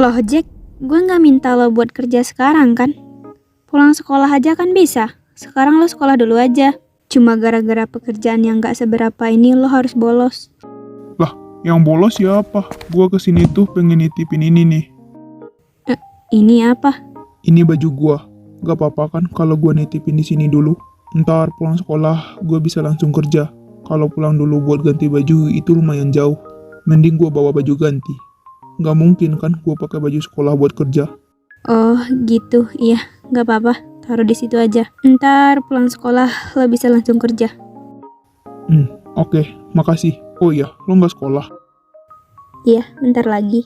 Loh Jack, gue gak minta lo buat kerja sekarang kan? Pulang sekolah aja kan bisa. Sekarang lo sekolah dulu aja. Cuma gara-gara pekerjaan yang gak seberapa ini lo harus bolos. Lah, yang bolos siapa? Gua kesini tuh pengen nitipin ini nih. Ini apa? Ini baju gua. Gak apa-apa kan kalau gua nitipin di sini dulu? Ntar pulang sekolah gua bisa langsung kerja. Kalau pulang dulu buat ganti baju itu lumayan jauh. Mending gua bawa baju ganti. Gak mungkin kan gua pakai baju sekolah buat kerja. Oh gitu, iya gak apa-apa. Taruh di situ aja. Ntar pulang sekolah lo bisa langsung kerja. Oke, makasih. Oh iya, lo gak sekolah? Iya, bentar lagi.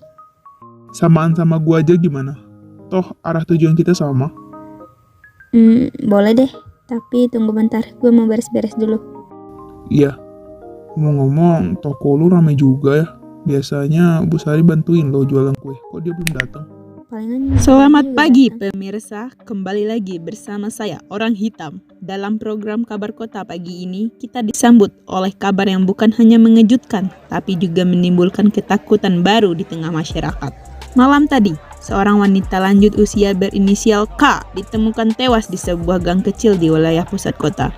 Samaan sama gua aja gimana? Toh arah tujuan kita sama. Boleh deh. Tapi tunggu bentar, gue mau beres-beres dulu. Iya. Ngomong-ngomong, toko lu rame juga ya. Biasanya Bu Sari bantuin lo jualan kue. Kok dia belum datang? Palingan Selamat juga pagi datang. pemirsa, kembali lagi bersama saya Orang Hitam. Dalam program Kabar Kota pagi ini, kita disambut oleh kabar yang bukan hanya mengejutkan, tapi juga menimbulkan ketakutan baru di tengah masyarakat. Malam tadi, seorang wanita lanjut usia berinisial K ditemukan tewas di sebuah gang kecil di wilayah pusat kota.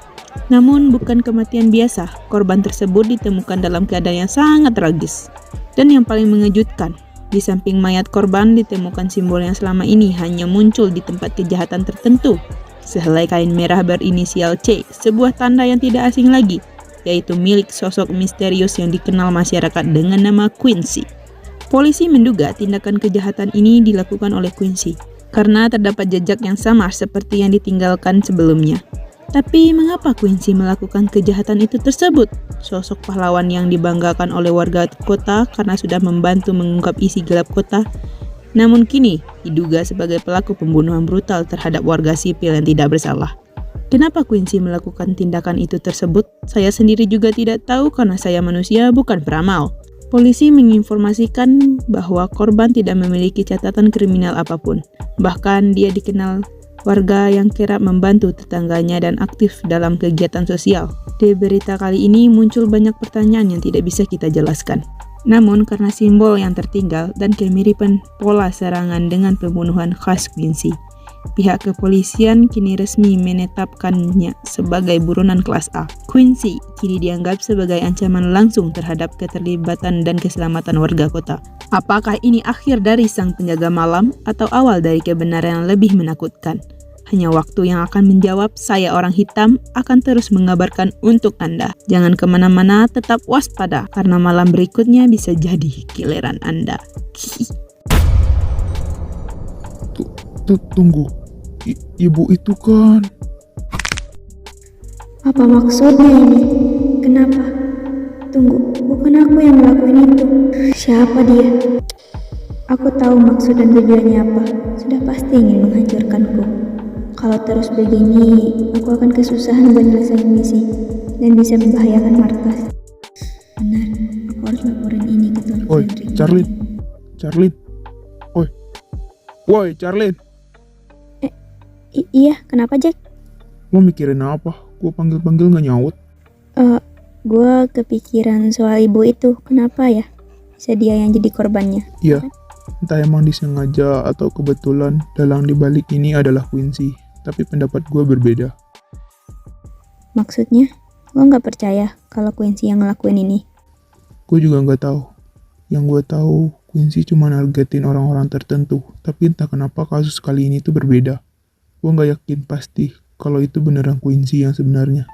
Namun bukan kematian biasa, korban tersebut ditemukan dalam keadaan yang sangat tragis. Dan yang paling mengejutkan, di samping mayat korban ditemukan simbol yang selama ini hanya muncul di tempat kejahatan tertentu. Sehelai kain merah berinisial C, sebuah tanda yang tidak asing lagi, yaitu milik sosok misterius yang dikenal masyarakat dengan nama Quincy. Polisi menduga tindakan kejahatan ini dilakukan oleh Quincy karena terdapat jejak yang sama seperti yang ditinggalkan sebelumnya. Tapi mengapa Quincy melakukan kejahatan itu tersebut? Sosok pahlawan yang dibanggakan oleh warga kota karena sudah membantu mengungkap isi gelap kota, namun kini diduga sebagai pelaku pembunuhan brutal terhadap warga sipil yang tidak bersalah. Kenapa Quincy melakukan tindakan itu tersebut? Saya sendiri juga tidak tahu karena saya manusia bukan peramal. Polisi menginformasikan bahwa korban tidak memiliki catatan kriminal apapun. Bahkan dia dikenal warga yang kerap membantu tetangganya dan aktif dalam kegiatan sosial. Di berita kali ini muncul banyak pertanyaan yang tidak bisa kita jelaskan. Namun karena simbol yang tertinggal dan kemiripan pola serangan dengan pembunuhan khas Quincy, pihak kepolisian kini resmi menetapkannya sebagai buronan kelas A. Quincy kini dianggap sebagai ancaman langsung terhadap keterlibatan dan keselamatan warga kota. Apakah ini akhir dari sang penjaga malam atau awal dari kebenaran yang lebih menakutkan? Hanya waktu yang akan menjawab. Saya Orang Hitam akan terus mengabarkan untuk Anda. Jangan kemana-mana, tetap waspada karena malam berikutnya bisa jadi giliran Anda. Tunggu. Ibu itu kan... Apa maksudnya ini? Kenapa? Tunggu, bukan aku yang ngelakuin itu. Siapa dia? Aku tahu maksud dan tujuannya apa. Sudah pasti ingin menghancurkanku. Kalau terus begini, aku akan kesusahan buat nyelesain misi dan bisa membahayakan markas. Benar, aku harus laporin ini ke Tuan Oi, Frederick. Charlene. Woi, Charlene. Iya, kenapa Jack? Lo mikirin apa? Gue panggil-panggil gak nyaut. Gue kepikiran soal ibu itu. Kenapa ya? Bisa dia yang jadi korbannya. Iya, entah emang disengaja atau kebetulan dalang dibalik ini adalah Quincy. Tapi pendapat gue berbeda. Maksudnya, lo gak percaya kalau Quincy yang ngelakuin ini? Gue juga gak tahu. Yang gue tahu, Quincy cuma nargetin orang-orang tertentu. Tapi entah kenapa kasus kali ini tuh berbeda. Gue gak yakin pasti kalau itu beneran Quincy yang sebenarnya.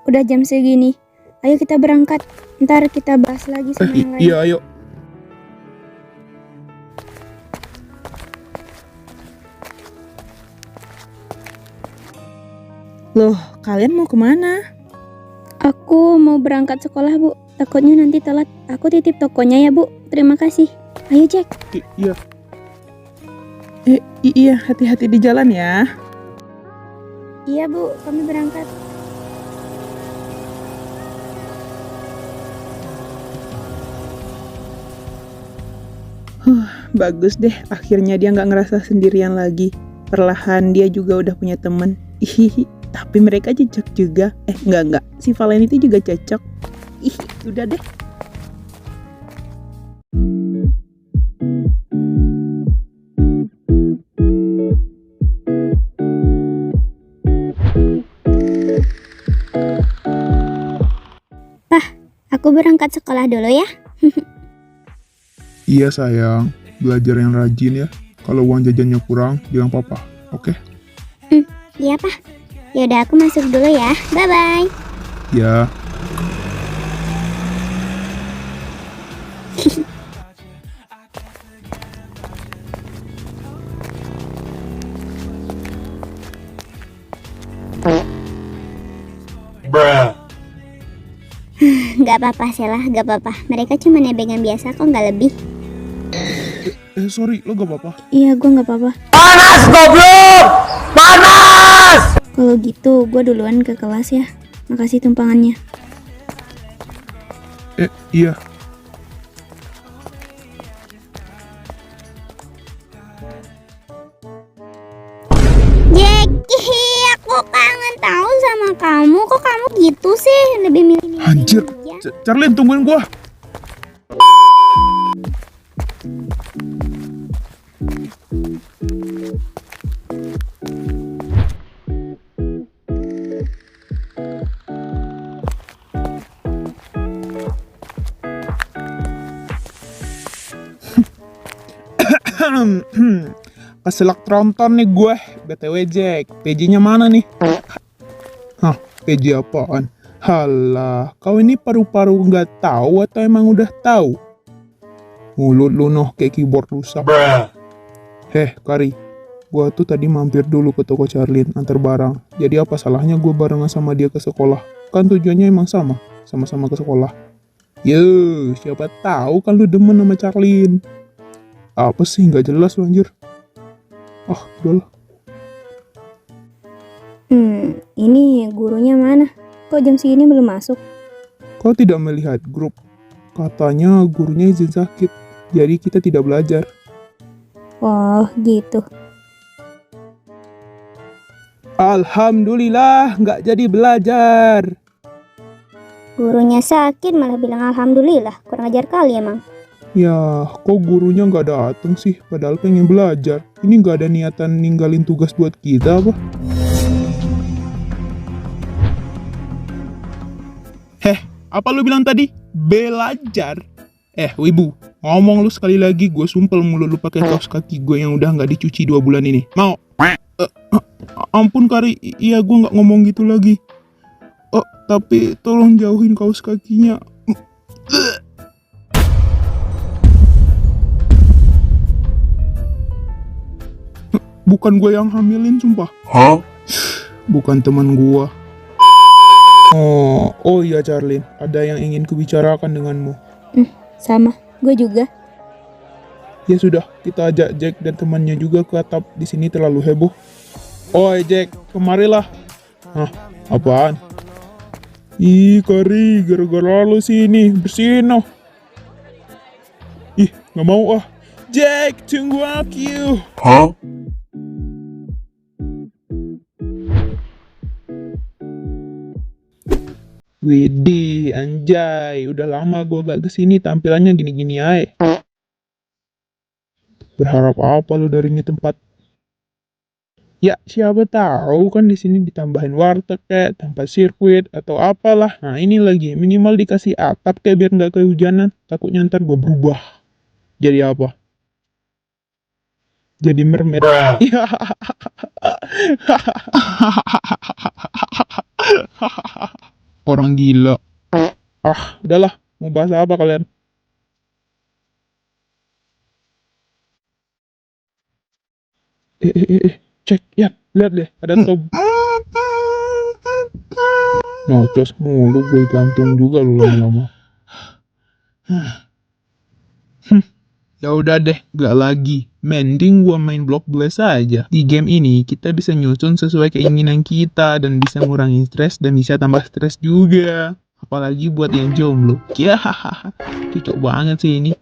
Udah jam segini. Ayo kita berangkat. Ntar kita bahas lagi sama yang lain. Iya, ayo. Loh, kalian mau kemana? Aku mau berangkat sekolah, Bu. Takutnya nanti telat. Aku titip tokonya ya, Bu. Terima kasih. Ayo, Jack. Iya. Iya, hati-hati di jalan ya. Iya, Bu. Kami berangkat. Bagus deh, akhirnya dia nggak ngerasa sendirian lagi. Perlahan dia juga udah punya temen. Hihihi. tapi mereka cocok juga. Enggak. Si Valen itu juga cocok. Ih, udah deh. Pah, aku berangkat sekolah dulu ya. Iya sayang, belajar yang rajin ya. Kalau uang jajannya kurang, bilang papa, oke? Iya, Pah. Yaudah, aku masuk dulu ya. Bye-bye. Ya. Gak apa-apa, Sheila. Gak apa-apa. Mereka cuma nebengan biasa kok, gak lebih. Sorry, lo gak apa-apa? Iya, gue gak apa-apa. Panas goblok! Panas! Kalau gitu, gue duluan ke kelas ya. Makasih tumpangannya. Iya. Jackie, aku kangen tahu sama kamu. Kok kamu gitu sih? Lebih milih Anjir, Charlene tungguin gua. Keselak tronton nih gue. BTW Jack, PJ-nya mana nih? Hah, PJ apaan? Halah, kau ini paru-paru nggak tahu atau emang udah tahu? Mulut lu noh kayak keyboard rusak. Heh, Kari, gua tuh tadi mampir dulu ke toko Charlene antar barang. Jadi apa salahnya gue barengan sama dia ke sekolah? Kan tujuannya emang sama, sama-sama ke sekolah. Yo, siapa tahu kan lu demen sama Charlene. Apa sih nggak jelas lu anjir? Ah, udahlah. Ini gurunya mana? Kok jam segini belum masuk? Kau tidak melihat grup? Katanya gurunya izin sakit, jadi kita tidak belajar. Oh, gitu. Alhamdulillah, nggak jadi belajar. Gurunya sakit malah bilang alhamdulillah. Kurang ajar kali emang. Ya, kok gurunya nggak dateng sih? Padahal pengen belajar. Ini nggak ada niatan ninggalin tugas buat kita apa? Heh, apa lu bilang tadi? Belajar? Wibu, ngomong lu sekali lagi, gue sumpel mulu lu pakai kaos kaki gue yang udah nggak dicuci 2 bulan ini. Mau? Ampun Kari, iya gue nggak ngomong gitu lagi. Tapi tolong jauhin kaos kakinya. Bukan gue yang hamilin, sumpah. Hah? Bukan teman gue. Oh iya Charlene, ada yang ingin kubicarakan denganmu. Sama, gue juga. Ya sudah, kita ajak Jack dan temannya juga ke atap. Di sini terlalu heboh. Oi Jack, kemarilah. Hah, apaan? Ih Kari, gara-gara lu sini, bersihin noh. Ih, nggak mau ah. Jack, tunggu aku. Hah? Widih, anjay, udah lama gue gak kesini, tampilannya gini-gini aja. Berharap apa lu dari ini tempat? Ya, siapa tahu kan di sini ditambahin warteg kayak tempat sirkuit atau apalah. Nah, ini lagi minimal dikasih atap kayak biar nggak kehujanan. Takutnya ntar gue berubah. Jadi apa? Jadi mermaid. Iya. Orang gila. Ah, udahlah. Mau bahas apa kalian? Cek, ya, lihat deh, ada Tob. Nocos mulu, gue gantung juga lu lama-lama. Ya udah deh, gak lagi. Mending gua main Block Blast aja. Di game ini kita bisa nyusun sesuai keinginan kita dan bisa ngurangin stres dan bisa tambah stres juga. Apalagi buat yang jomblo. Ya, cocok banget sih ini.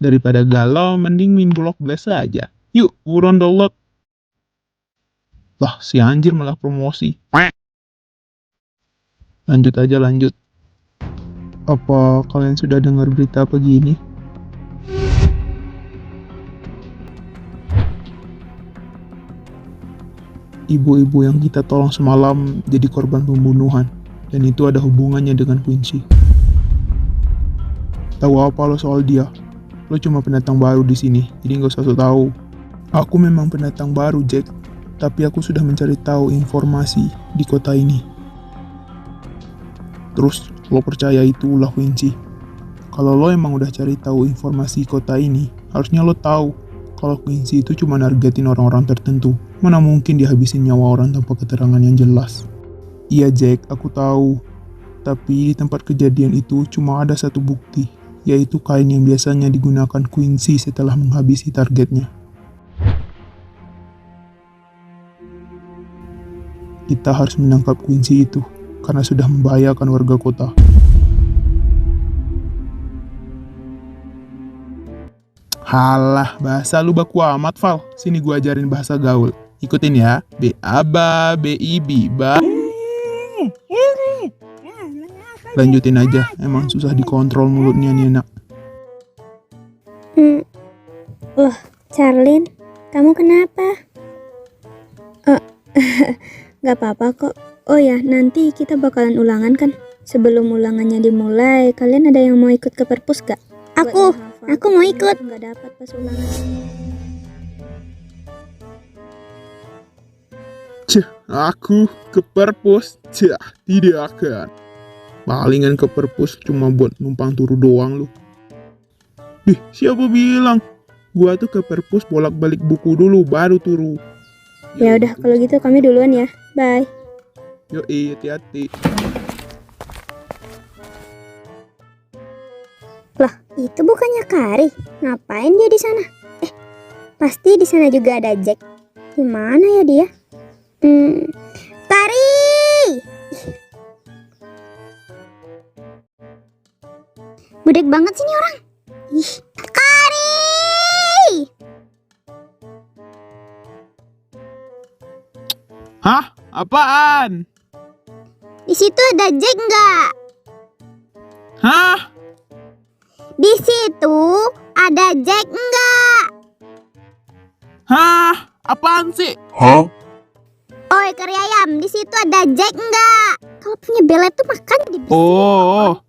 Daripada galau, mending main Block Blast aja. Yuk, buruan download. Lah, si anjir malah promosi. Lanjut aja, lanjut. Apa kalian sudah dengar berita pagi ini? Ibu-ibu yang kita tolong semalam jadi korban pembunuhan. Dan itu ada hubungannya dengan Quincy. Tahu apa lo soal dia? Lo cuma pendatang baru di sini, jadi nggak usah so tahu. Aku memang pendatang baru, Jack. Tapi aku sudah mencari tahu informasi di kota ini. Terus lo percaya itu ulah Quincy. Kalau lo emang udah cari tahu informasi kota ini, harusnya lo tahu kalau Quincy itu cuma nargetin orang-orang tertentu. Mana mungkin dihabisin nyawa orang tanpa keterangan yang jelas. Iya Jack, aku tahu. Tapi di tempat kejadian itu cuma ada satu bukti, yaitu kain yang biasanya digunakan Quincy setelah menghabisi targetnya. Kita harus menangkap Quincy itu, karena sudah membahayakan warga kota. Halah, bahasa lu baku amat, Val. Sini gua ajarin bahasa gaul. Ikutin ya. B-A-B-A, B-I-B-A. Lanjutin aja, emang susah dikontrol mulutnya nih anak. Loh, Charlene, kamu kenapa? Gak apa-apa kok. Oh ya, nanti kita bakalan ulangan kan? Sebelum ulangannya dimulai, kalian ada yang mau ikut ke perpus gak? Aku mau ikut. Gak dapat pas ulangan. Aku ke perpus? Tidak akan. Palingan ke perpus cuma buat numpang turu doang lu. Siapa bilang? Gua tuh ke perpus bolak-balik buku dulu baru turu. Ya udah kalau gitu kami duluan ya. Bye. Yoi, hati-hati. Loh, itu bukannya Kari? Ngapain dia di sana? Pasti di sana juga ada Jack. Di mana ya dia? Kari! Budek banget sih nih orang. Ih, Kari! Hah? Apaan? Di situ ada Jack nggak? Hah? Di situ ada Jack nggak? Hah? Apaan sih? Oi, Kari ayam, di situ ada Jack nggak? Kalau punya belet tuh makan di besi. Oh,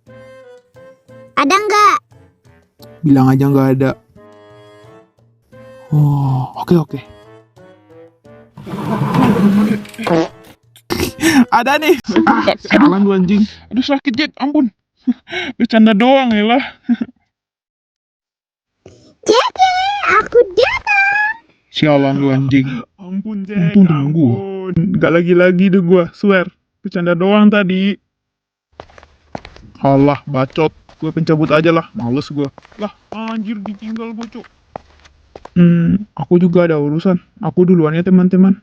Ada nggak? bilang aja nggak ada. Oh, oke. Ada nih. Sialan lu anjing. Aduh sakit Jack, ampun. Bercanda doang ya lah. Jack, aku datang. Sialan lu anjing. Ampun Jack. Ampun. Gak lagi-lagi deh gua, swear. Bercanda doang tadi. Halah, bacot. Gue pencabut aja lah, males gue. Lah, anjir ditinggal gue, Cuk. Aku juga ada urusan. Aku duluan ya, teman-teman.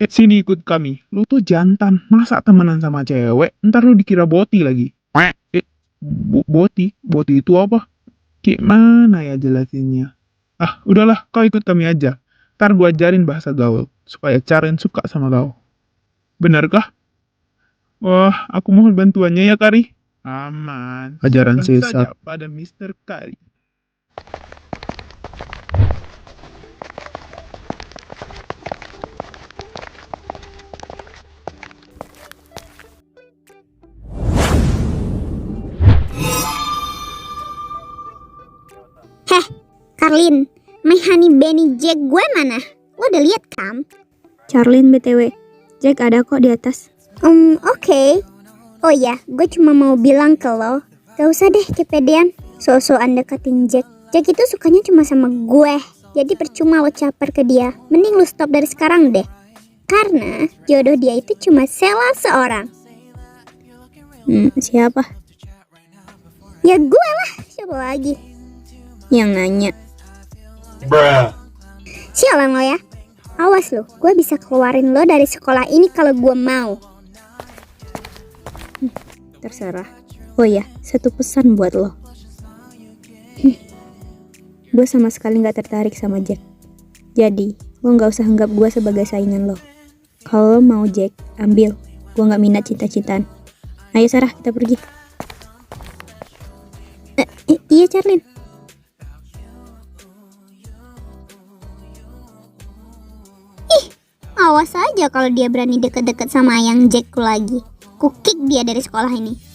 Sini ikut kami. Lu tuh jantan. Masa temenan sama cewek? Ntar lu dikira boti lagi. Boti? Boti itu apa? Gimana ya jelasinnya? Ah, udahlah, kau ikut kami aja. Ntar gue ajarin bahasa gaul. Supaya Caren suka sama kau. Benarkah? Wah, aku mohon bantuannya ya, Kari. Aman. Ajaran sesat pada Mr. Kari. Karlin, my honey Benny Jack gue mana? Lo udah lihat kan? Charlene BTW, Jack ada kok di atas. Oke. Oh ya, gue cuma mau bilang ke lo, gak usah deh kepedean, so-soan deketin Jack. Jack itu sukanya cuma sama gue, jadi percuma lo caper ke dia. Mending lo stop dari sekarang deh. Karena jodoh dia itu cuma Sheila seorang. Siapa? Ya gue lah, siapa lagi? Yang nanya. Sialan lo ya. Awas lo, gue bisa keluarin lo dari sekolah ini kalau gue mau. Terserah. Oh ya, satu pesan buat lo. Gue sama sekali gak tertarik sama Jack. Jadi, lo gak usah anggap gue sebagai saingan lo. Kalau lo mau Jack, ambil. Gue gak minat cinta-cintaan. Ayo Sarah, kita pergi. Iya Charlene. Awas aja kalau dia berani deket-deket sama yang Jackku lagi. Ku kick dia dari sekolah ini.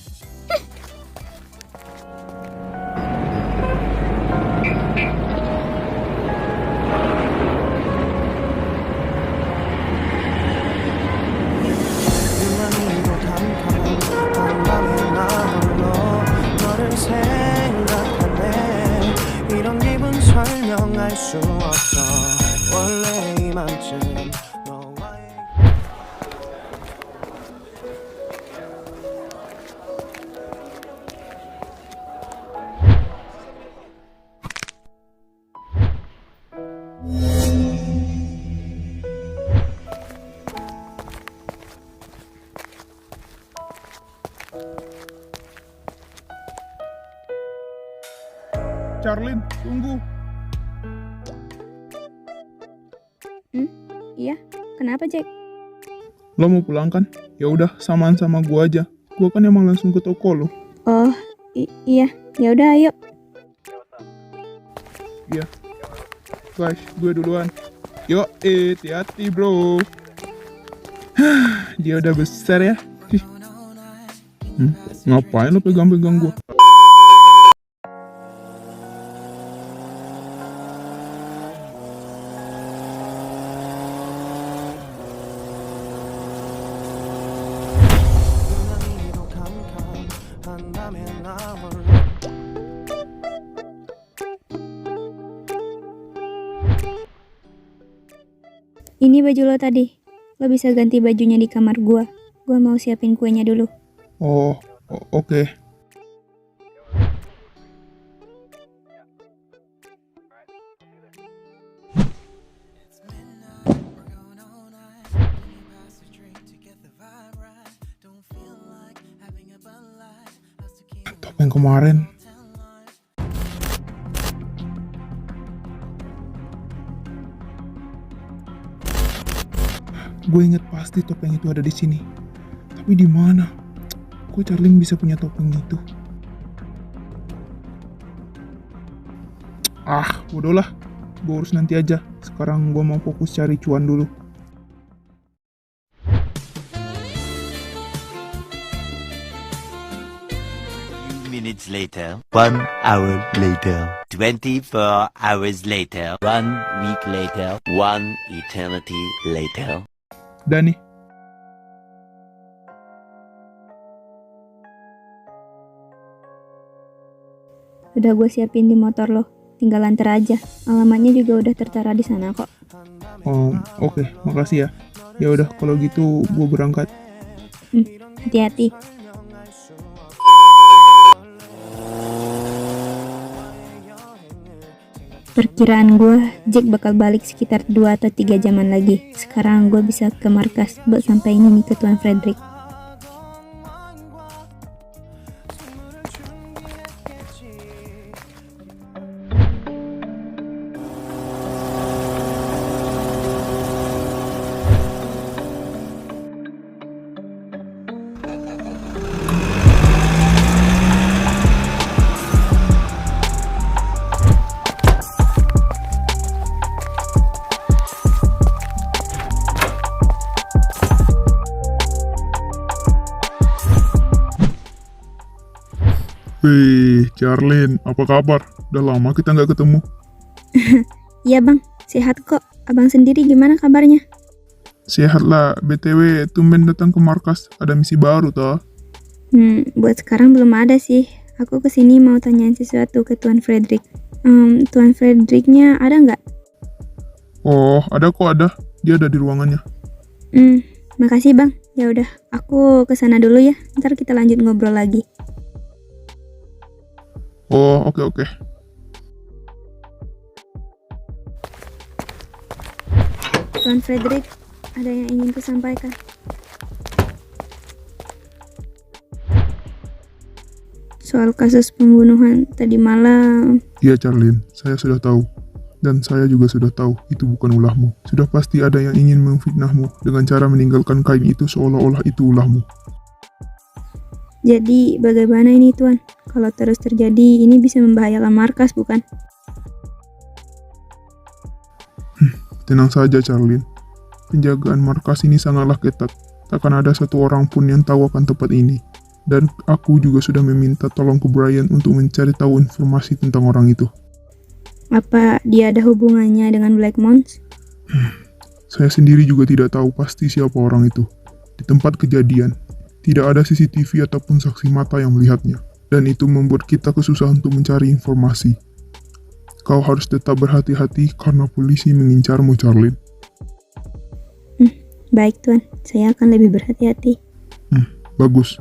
이런 기분 설명할 수 없어 원래 이맘쯤 너와의 Charlene, tunggu. Iya, kenapa Jack? Lo mau pulang kan? Ya udah, samaan sama gua aja. Gua kan emang langsung ke toko lo. Oh, iya. Ya udah ayo. Iya. Guys, gue duluan. Yo, hati-hati bro. Dia udah besar ya. Ih. Ngapain lo pegang-pegang gua? 한다면 나 몰라 Ini baju lo tadi. Lo bisa ganti bajunya di kamar gua. Gua mau siapin kuenya dulu. Oh, oke. Topeng kemarin. Gue inget pasti topeng itu ada di sini. Tapi di mana? Kok Charlene bisa punya topeng itu? Bodoh lah. Gue urus nanti aja. Sekarang gue mau fokus cari cuan dulu. Minutes later, 1 hour later, 24 hours later, 1 week later, 1 eternity later. Dan nih. Udah gue siapin di motor lo. Tinggal antar aja. Alamatnya juga udah tertera di sana kok. Oh, oke, makasih ya. Ya udah, kalau gitu gue berangkat. Hati-hati. Perkiraan gue, Jack bakal balik sekitar 2 atau 3 jaman lagi. Sekarang gue bisa ke markas buat sampai ini ke Tuan Frederick. Wih, Charlene, apa kabar? Udah lama kita nggak ketemu. Iya bang, sehat kok. Abang sendiri gimana kabarnya? Sehat lah, BTW tumben datang ke markas. Ada misi baru toh. Buat sekarang belum ada sih. Aku kesini mau tanyain sesuatu ke Tuan Frederick. Tuan Fredericknya ada nggak? Oh, ada kok ada. Dia ada di ruangannya. Makasih bang. Ya udah, aku kesana dulu ya. Ntar kita lanjut ngobrol lagi. Oh, oke. Tuan Frederick, ada yang ingin kusampaikan. Soal kasus pembunuhan tadi malam. Iya, Charlene, saya sudah tahu. Dan saya juga sudah tahu itu bukan ulahmu. Sudah pasti ada yang ingin memfitnahmu dengan cara meninggalkan kain itu seolah-olah itu ulahmu. Jadi bagaimana ini Tuan? Kalau terus terjadi ini bisa membahayakan markas bukan? Tenang saja, Charlene. Penjagaan markas ini sangatlah ketat. Takkan ada satu orang pun yang tahu akan tempat ini. Dan aku juga sudah meminta tolong ke Brian untuk mencari tahu informasi tentang orang itu. Apa dia ada hubungannya dengan Black Mons? Saya sendiri juga tidak tahu pasti siapa orang itu. Di tempat kejadian, tidak ada CCTV ataupun saksi mata yang melihatnya. Dan itu membuat kita kesusahan untuk mencari informasi. Kau harus tetap berhati-hati karena polisi mengincarmu, Charlene. Baik Tuan, saya akan lebih berhati-hati. Bagus.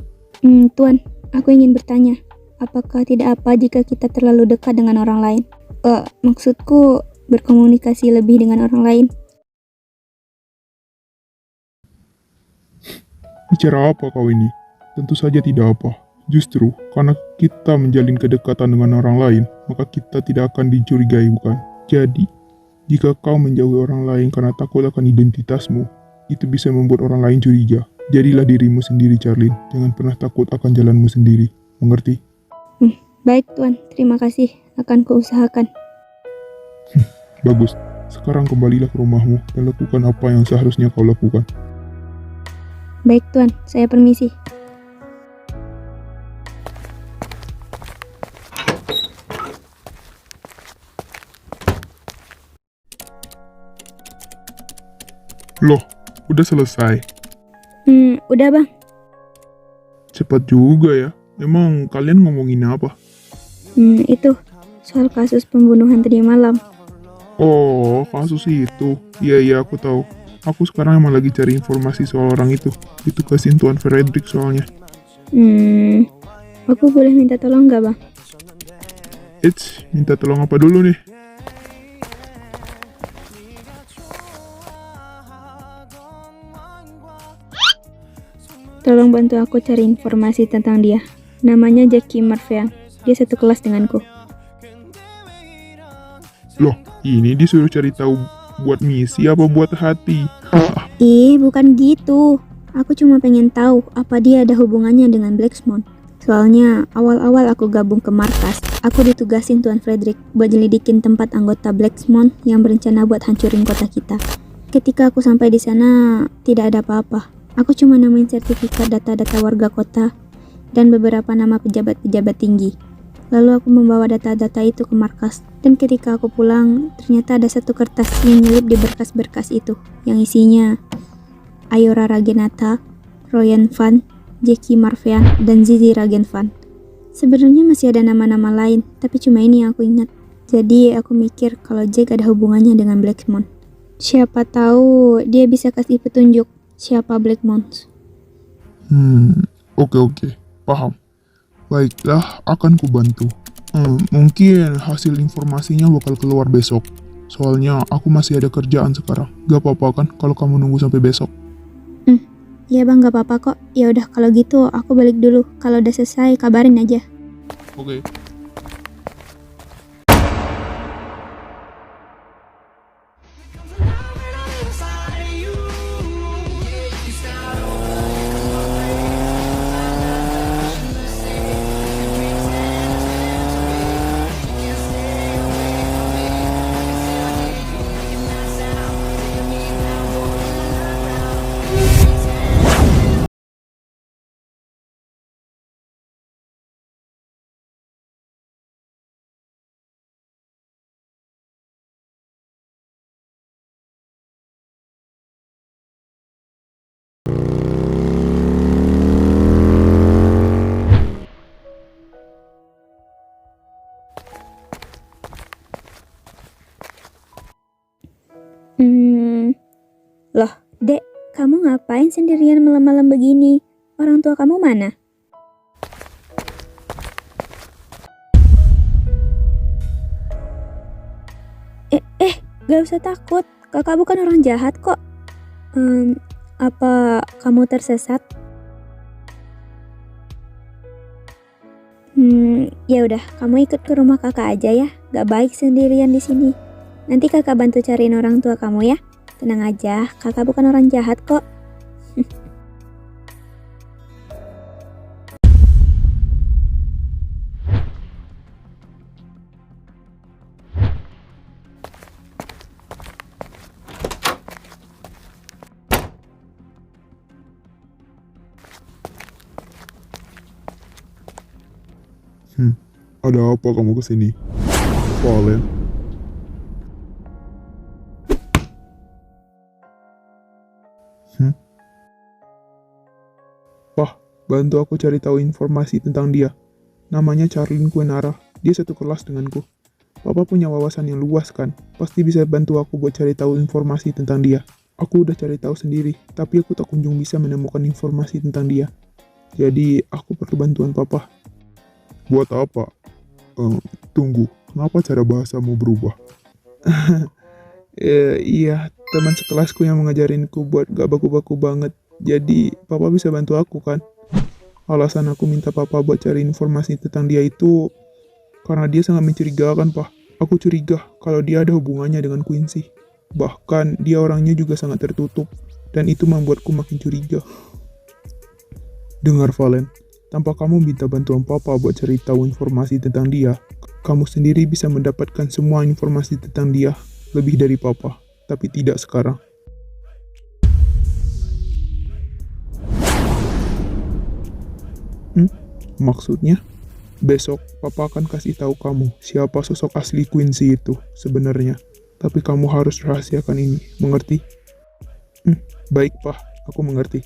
Tuan, aku ingin bertanya, apakah tidak apa jika kita terlalu dekat dengan orang lain? Maksudku berkomunikasi lebih dengan orang lain. Bicara apa kau ini? Tentu saja tidak apa. Justru, karena kita menjalin kedekatan dengan orang lain, maka kita tidak akan dicurigai, bukan? Jadi, jika kau menjauhi orang lain karena takut akan identitasmu, itu bisa membuat orang lain curiga. Jadilah dirimu sendiri, Charlene. Jangan pernah takut akan jalanmu sendiri. Mengerti? Baik Tuan, terima kasih. Akan kuusahakan. Bagus. Sekarang kembalilah ke rumahmu dan lakukan apa yang seharusnya kau lakukan. Baik Tuan, saya permisi. Loh, udah selesai? Udah Bang. Cepat juga ya. Emang kalian ngomongin apa? Itu, soal kasus pembunuhan tadi malam. Oh, kasus itu. Iya, aku tahu. Aku sekarang emang lagi cari informasi soal orang itu. Itu kasihin Tuan Frederick soalnya. Aku boleh minta tolong nggak Bang? Minta tolong apa dulu nih? Tolong bantu aku cari informasi tentang dia. Namanya Jackie Marvean. Dia satu kelas denganku. Loh, ini disuruh cari tahu buat misi apa buat hati? Bukan gitu. Aku cuma pengen tahu apa dia ada hubungannya dengan Blacksmon. Soalnya awal-awal aku gabung ke markas, aku ditugasin Tuan Frederick buat nyelidikin tempat anggota Blacksmon yang berencana buat hancurin kota kita. Ketika aku sampai di sana, tidak ada apa-apa. Aku cuma nemuin sertifikat data-data warga kota dan beberapa nama pejabat-pejabat tinggi. Lalu aku membawa data-data itu ke markas. Dan ketika aku pulang, ternyata ada satu kertas yang nyelip di berkas-berkas itu, yang isinya Ayora Ragenata, Royan Van, Jackie Marvean, dan Zizi Ragenvan. Sebenarnya masih ada nama-nama lain, tapi cuma ini yang aku ingat. Jadi aku mikir kalau Jack ada hubungannya dengan Blacksmon. Siapa tahu dia bisa kasih petunjuk siapa Blacksmon. Oke, paham. Baiklah, akan kubantu. Mungkin hasil informasinya bakal keluar besok. Soalnya aku masih ada kerjaan sekarang. Gak apa-apa kan kalau kamu nunggu sampai besok? Iya Bang, gak apa-apa kok. Ya udah kalau gitu aku balik dulu. Kalau udah selesai kabarin aja. Oke. Loh, Dek, kamu ngapain sendirian malam-malam begini? Orang tua kamu mana? Gak usah takut. Kakak bukan orang jahat kok. Apa kamu tersesat? Ya udah, kamu ikut ke rumah kakak aja ya. Gak baik sendirian di sini. Nanti kakak bantu cariin orang tua kamu ya. Tenang aja, kakak bukan orang jahat kok. Ada apa kamu kesini? Valen? Pah, bantu aku cari tahu informasi tentang dia. Namanya Charlene Quenara. Dia satu kelas denganku. Papa punya wawasan yang luas kan? Pasti bisa bantu aku buat cari tahu informasi tentang dia. Aku udah cari tahu sendiri, tapi aku tak kunjung bisa menemukan informasi tentang dia. Jadi, aku perlu bantuan Papa. Buat apa? Tunggu, kenapa cara bahasamu berubah? Iya, teman sekelasku yang mengajarinku buat gak baku-baku banget. Jadi, Papa bisa bantu aku kan? Alasan aku minta Papa buat cari informasi tentang dia itu karena dia sangat mencurigakan, Pak. Aku curiga kalau dia ada hubungannya dengan Quincy. Bahkan, dia orangnya juga sangat tertutup. Dan itu membuatku makin curiga. Dengar, Valen. Tanpa kamu minta bantuan Papa buat cari tahu informasi tentang dia, kamu sendiri bisa mendapatkan semua informasi tentang dia lebih dari Papa. Tapi tidak sekarang. Maksudnya? Besok, Papa akan kasih tahu kamu siapa sosok asli Quincy itu sebenarnya. Tapi kamu harus rahasiakan ini, mengerti? Baik, Pak. Aku mengerti.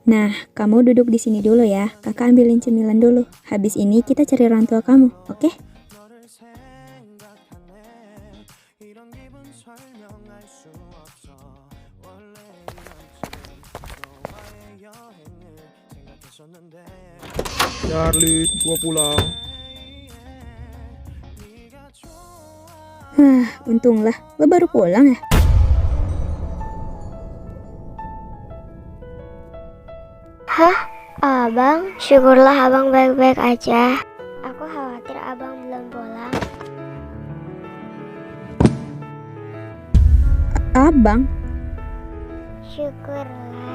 Nah, kamu duduk di sini dulu ya. Kakak ambilin cemilan dulu. Habis ini kita cari orang tua kamu, oke? Charlie, gua pulang. Untunglah. Lo baru pulang ya? Hah? Abang? Syukurlah abang baik-baik aja. Aku khawatir abang belum pulang. Abang? Syukurlah